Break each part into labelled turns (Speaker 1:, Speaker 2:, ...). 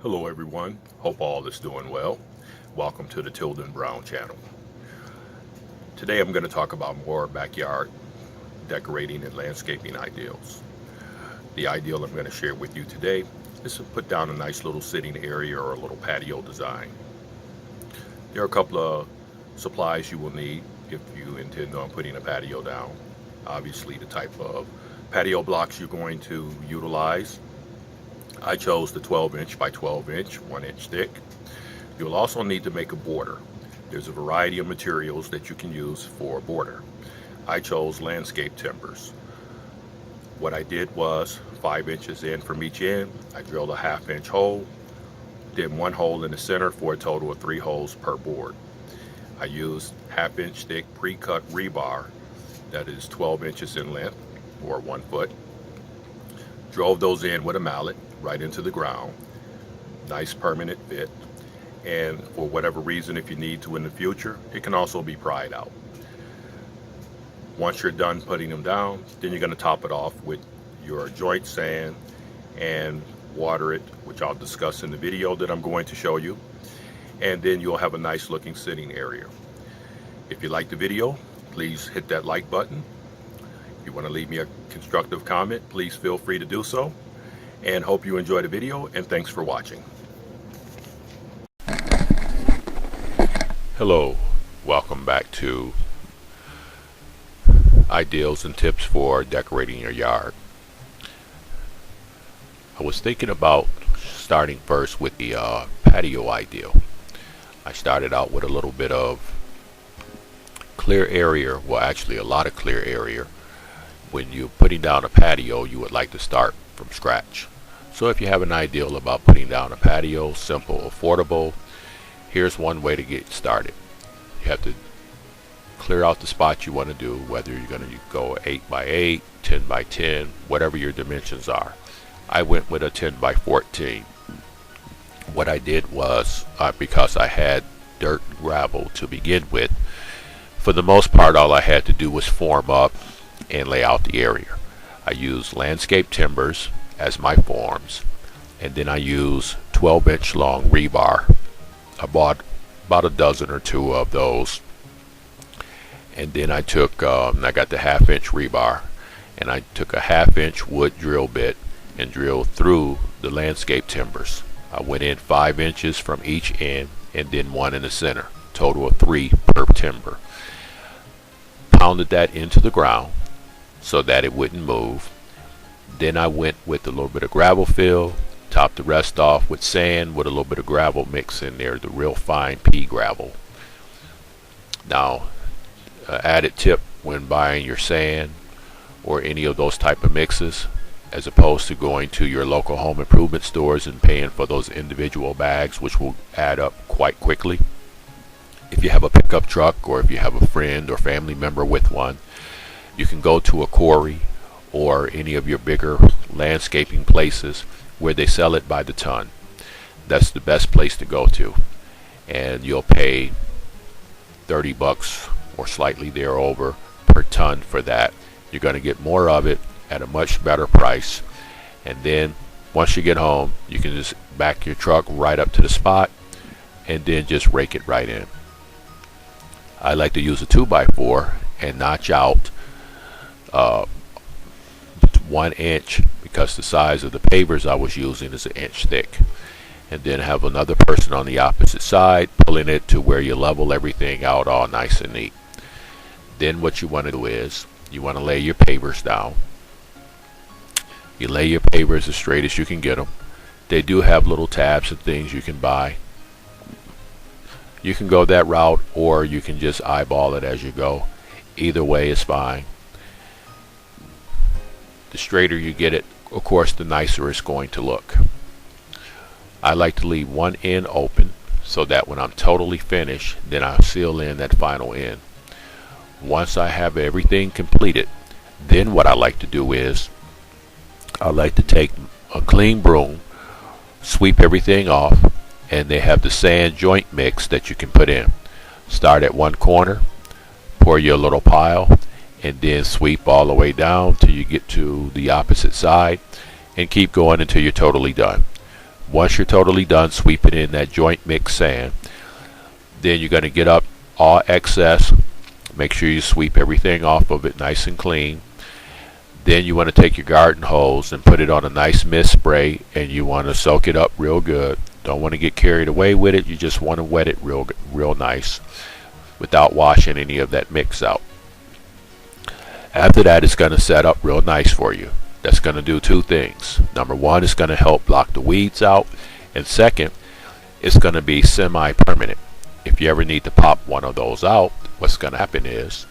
Speaker 1: Hello everyone, hope all is doing well. Welcome to the Tilden Brown channel. Today I'm going to talk about more backyard decorating and landscaping ideals. The ideal I'm going to share with you today is to put down a nice little sitting area or a little patio design. There are a couple of supplies you will need if you intend on putting a patio down. Obviously the type of patio blocks you're going to utilize. I chose the 12-inch by 12-inch, 1-inch thick. You'll also need to make a border. There's a variety of materials that you can use for a border. I chose landscape timbers. What I did was 5 inches in from each end. I drilled a 1/2-inch hole, did 1 hole in the center for a total of 3 holes per board. I used 1/2-inch thick pre-cut rebar that is 12 inches in length or 1 foot. Drove those in with a mallet right into the ground. Nice permanent fit. And for whatever reason, if you need to in the future, it can also be pried out. Once you're done putting them down, then you're going to top it off with your joint sand and water it, which I'll discuss in the video that I'm going to show you. And then you'll have a nice looking sitting area. If you like the video, please hit that like button. If you want to leave me a constructive comment, please feel free to do so. And hope you enjoy the video, and thanks for watching. Hello, welcome back to Ideals and Tips for Decorating Your Yard. I was thinking about starting first with the patio ideal. I started out with a little bit of clear area, well actually a lot of clear area. When you're putting down a patio, you would like to start from scratch. So if you have an ideal about putting down a patio, simple, affordable, here's one way to get started. You have to clear out the spot you want to do, whether you're going to go 8 by 8, 10 by 10, whatever your dimensions are. I went with a 10 by 14. What I did was, because I had dirt and gravel to begin with, for the most part all I had to do was form up and lay out the area. I used landscape timbers as my forms, and then I use 12-inch long rebar. I bought about a dozen or two of those, and then I took I got the 1/2-inch rebar, and I took a 1/2-inch wood drill bit and drilled through the landscape timbers. I went in 5 inches from each end and then 1 in the center, total of 3 per timber. Pounded that into the ground so that it wouldn't move. Then I went with a little bit of gravel fill, topped the rest off with sand with a little bit of gravel mix in there, the real fine pea gravel. Now, added tip when buying your sand or any of those type of mixes, as opposed to going to your local home improvement stores and paying for those individual bags, which will add up quite quickly. If you have a pickup truck, or if you have a friend or family member with one, you can go to a quarry or any of your bigger landscaping places where they sell it by the ton. That's the best place to go to, and you'll pay 30 bucks or slightly thereover per ton for that. You're going to get more of it at a much better price, and then once you get home you can just back your truck right up to the spot and then just rake it right in. I like to use a 2x4 and notch out 1 inch, because the size of the pavers I was using is 1 inch thick, and then have another person on the opposite side pulling it to where you level everything out all nice and neat. Then what you want to do is you want to lay your pavers down. You lay your pavers as straight as you can get them. They do have little tabs and things you can buy. You can go that route, or you can just eyeball it as you go. Either way is fine. The straighter you get it, of course, the nicer it's going to look. I like to leave one end open so that when I'm totally finished, then I'll seal in that final end. Once I have everything completed, then what I like to do is I like to take a clean broom, sweep everything off, and they have the sand joint mix that you can put in. Start at one corner, pour your little pile, and then sweep all the way down till you get to the opposite side, and keep going until you're totally done. Once you're totally done sweeping in that joint mix sand, then you're going to get up all excess. Make sure you sweep everything off of it nice and clean. Then you want to take your garden hose and put it on a nice mist spray, and you want to soak it up real good. Don't want to get carried away with it. You just want to wet it real nice without washing any of that mix out. After that, it's going to set up real nice for you. That's going to do two things. Number one, it's going to help block the weeds out, and second, it's going to be semi-permanent. If you ever need to pop one of those out, what's going to happen is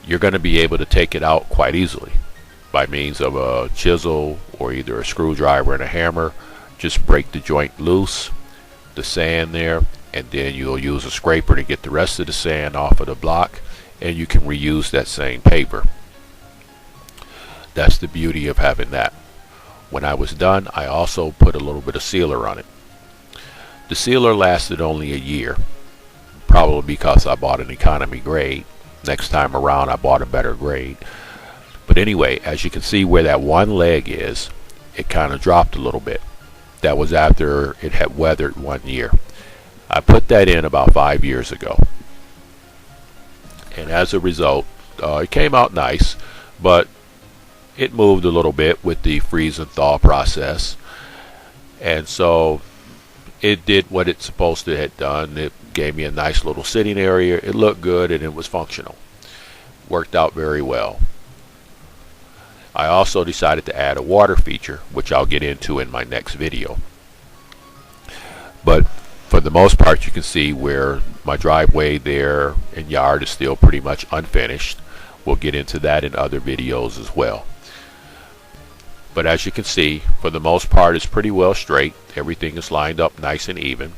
Speaker 1: you're going to be able to take it out quite easily by means of a chisel or either a screwdriver and a hammer. Just break the joint loose, the sand there, and then you'll use a scraper to get the rest of the sand off of the block, and you can reuse that same paper. That's the beauty of having that. When I was done, I also put a little bit of sealer on it. The sealer lasted only a year, probably because I bought an economy grade. Next time around I bought a better grade. But anyway, as you can see where that one leg is, it kind of dropped a little bit. That was after it had weathered 1 year. I put that in about 5 years ago. And as a result, it came out nice, but it moved a little bit with the freeze and thaw process. And so it did what it's supposed to have done. It gave me a nice little sitting area. It looked good and it was functional. Worked out very well. I also decided to add a water feature, which I'll get into in my next video. But for the most part, you can see where my driveway there and yard is still pretty much unfinished. We'll get into that in other videos as well. But as you can see, for the most part, it's pretty well straight. Everything is lined up nice and even.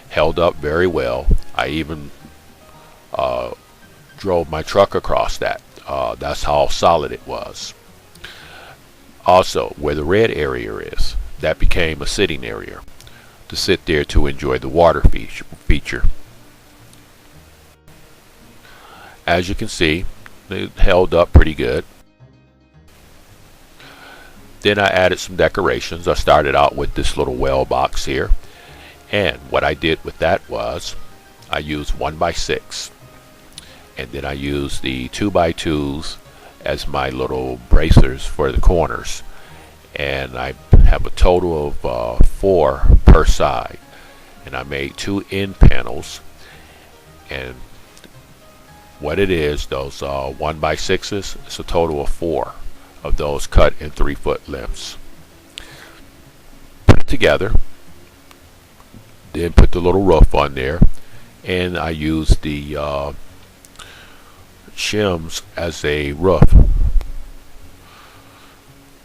Speaker 1: Held up very well. I even drove my truck across that. That's how solid it was. Also, where the red area is, that became a sitting area to sit there to enjoy the water feature. As you can see, it held up pretty good. Then I added some decorations. I started out with this little well box here, and what I did with that was I used 1x6, and then I used the 2x2s as my little bracers for the corners, and I have a total of 4 per side, and I made 2 end panels. And what it is, those 1x6s, it's a total of 4 of those cut in 3-foot lengths. Put it together, then put the little roof on there, and I used the shims as a roof.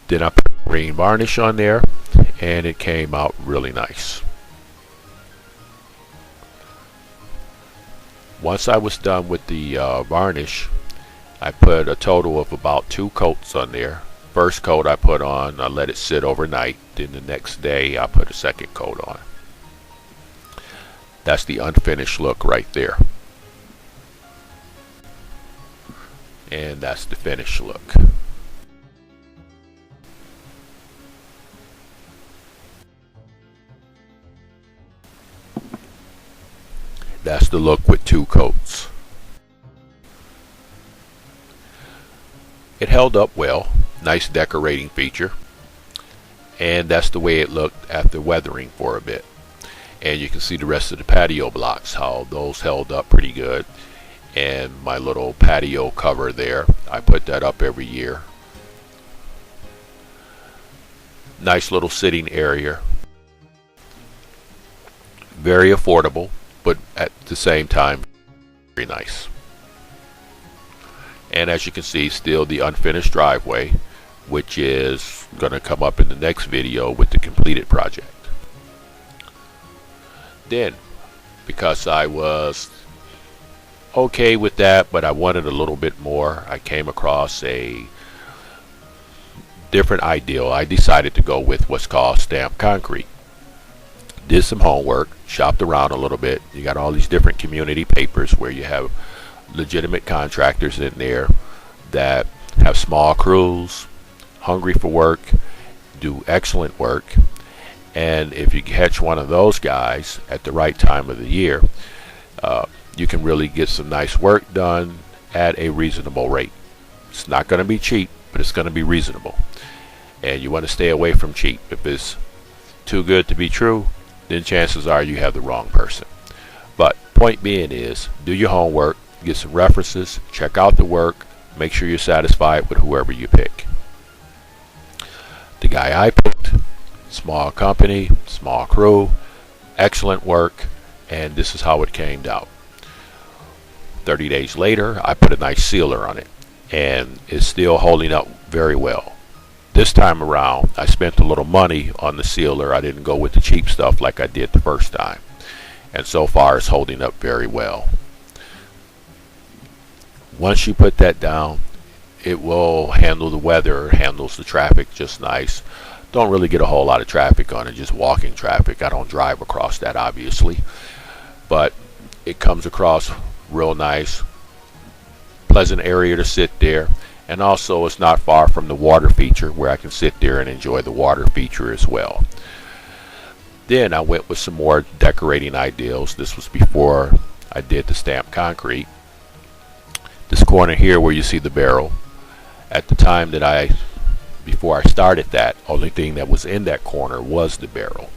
Speaker 1: Then I put green varnish on there, and it came out really nice. Once I was done with the varnish, I put a total of about 2 coats on there. First coat I put on, I let it sit overnight. Then the next day I put a second coat on. That's the unfinished look right there. And that's the finished look. That's the look with 2 coats. It held up well. Nice decorating feature. And that's the way it looked after weathering for a bit. And you can see the rest of the patio blocks, how those held up pretty good. And my little patio cover there, I put that up every year. Nice little sitting area. Very affordable, but at the same time very nice. And as you can see, still the unfinished driveway, which is going to come up in the next video with the completed project. Then, because I was okay with that, but I wanted a little bit more, I came across a different ideal. I decided to go with what's called stamped concrete. Did some homework, shopped around a little bit. You got all these different community papers where you have legitimate contractors in there that have small crews, hungry for work, do excellent work, And if you catch one of those guys at the right time of the year, you can really get some nice work done at a reasonable rate. It's not going to be cheap, but it's going to be reasonable. And you want to stay away from cheap. If it's too good to be true, then chances are you have the wrong person. But point being is, do your homework, get some references, check out the work, make sure you're satisfied with whoever you pick. The guy I picked, small company, small crew, excellent work, and this is how it came out. 30 days later, I put a nice sealer on it, and it's still holding up very well. This time around, I spent a little money on the sealer. I didn't go with the cheap stuff like I did the first time. And so far, it's holding up very well. Once you put that down, it will handle the weather, handles the traffic just nice. Don't really get a whole lot of traffic on it, just walking traffic. I don't drive across that, obviously. But it comes across real nice. Pleasant area to sit there. And also, it's not far from the water feature where I can sit there and enjoy the water feature as well. Then I went with some more decorating ideals. This was before I did the stamped concrete. This corner here where you see the barrel, at the time that before I started that, only thing that was in that corner was the barrel.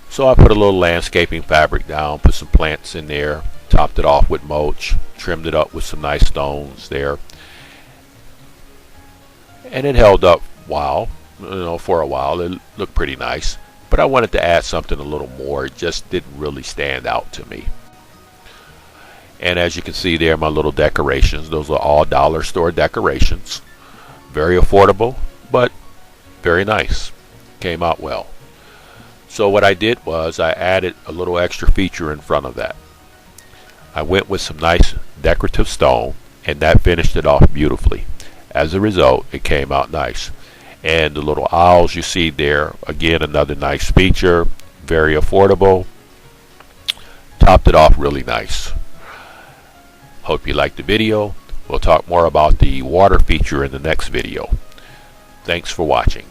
Speaker 1: So I put a little landscaping fabric down, put some plants in there, topped it off with mulch, trimmed it up with some nice stones there. And it held up for a while. It looked pretty nice. But I wanted to add something a little more. It just didn't really stand out to me. And as you can see there, my little decorations, those are all dollar store decorations. Very affordable, but very nice. Came out well. So what I did was I added a little extra feature in front of that. I went with some nice decorative stone, and that finished it off beautifully. As a result, it came out nice. And the little owls you see there, again, another nice feature, very affordable. Topped it off really nice. Hope you liked the video. We'll talk more about the water feature in the next video. Thanks for watching.